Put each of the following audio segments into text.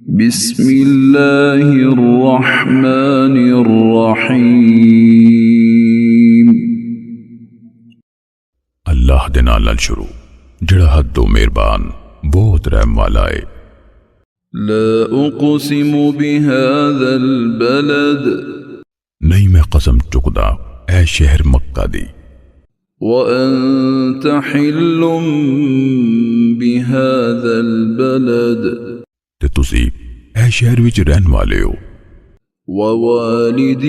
بسم اللہ الرحمن الرحیم اللہ دے نال شروع جڑا حد و مہربان بہت رحم والا ہے۔ لا اقسم بهذا البلد نہیں میں قسم چکدا اے شہر مکہ دی، وانت حل بهذا البلد تے تسی اے شہر وچ رہن والے ہو، ووالد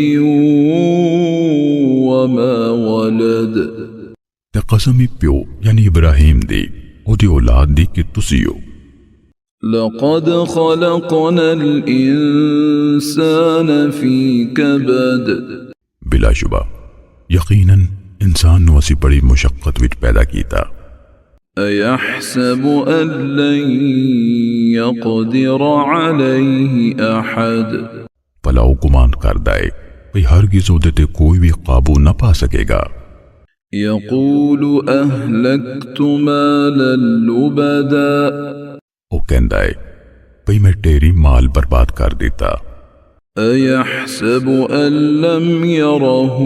وما ولد تے قسم ہی پیو یعنی ابراہیم دی او دی اولاد دی کہ تسی ہو۔ لقد خلقنا الانسان في كبد بلا شبہ یقیناً انسان نو اسی بڑی مشقت وچ پیدا کیتا، أيحسب أن لن يقدر عليه أحد بھلا او گمان کردا ہے بھئی ہرگز اودے تے کوئی بھی قابو نہ پا سکے گا۔ يقول أهلكت مالا لبدا او کہندا ہے بھئی میں تیری مال برباد کر دیتا۔ أيحسب أن لم يره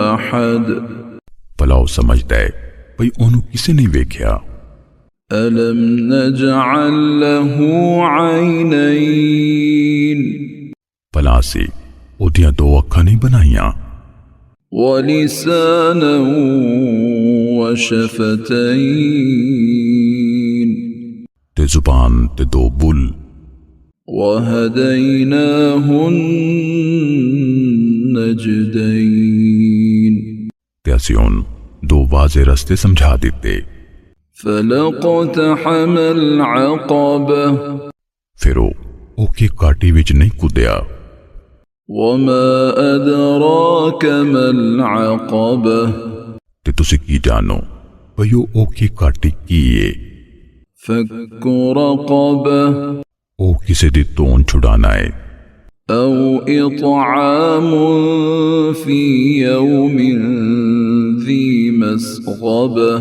أحد بھلا او سمجھدا ہے بھئی اونوں کسے نہیں ویکھیا۔ ألم نجعل له عينين بھلا اسی اودیاں دو اکھاں نہیں بنائیاں، ولسانا وشفتين تے زبان تے دو بل، وهديناه النجدين تے اسی اون دو واضح رستے سمجھا دیتے۔ فلقتحم العقبة پھر او کی کاٹی وچ نہیں کودیا، وما أدراك ما العقبة تے تسی کی جانو بھئی او کی کاٹی کی ہے؟ فك رقبة او کسے دی تون چھڑانا ہے، أو إطعام في يوم ذي مسغبة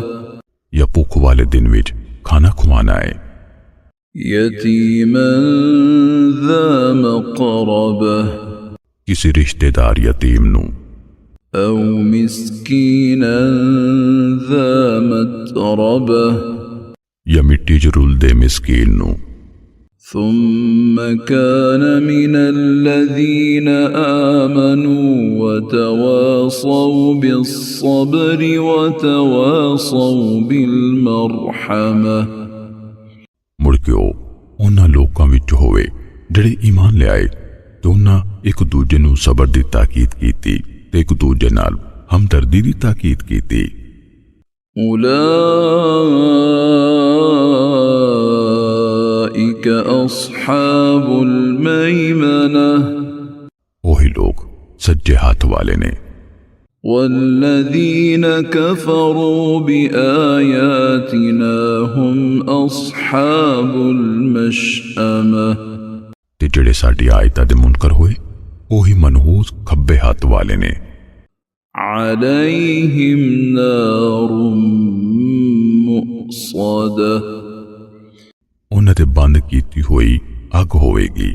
یا بھوک والے دن وچ کھانا کھوانا ہے، يتيما ذا مقربة کسی رشتہ دار یتیم نو، أو مسكينا ذا متربة یا مٹی جرول دے مسکین نو، ثم كان من الذين آمنوا وتواصوا بالصبر وتواصوا بالمرحمة مڑ کے او انہاں لوکاں وچ ہوئے جڑے ایمان لے آئے تے انہاں ایک دوجے نو صبر دی تاکید کیتی تے ایک دوجے نال ہمدردی دی تاکید کیتی۔ أولئك أصحاب الميمنة وہی لوگ سجے ہاتھ والے نے، والذين كفروا بآياتنا هم أصحاب المشأمة تے جڑے ساڈی آیتاں دے منکر ہوئے وہی منحوس کھبے ہاتھ والے نے، عليهم نار مؤصدة انہاں تے بند کیتی ہوئی اگ ہوئے گی۔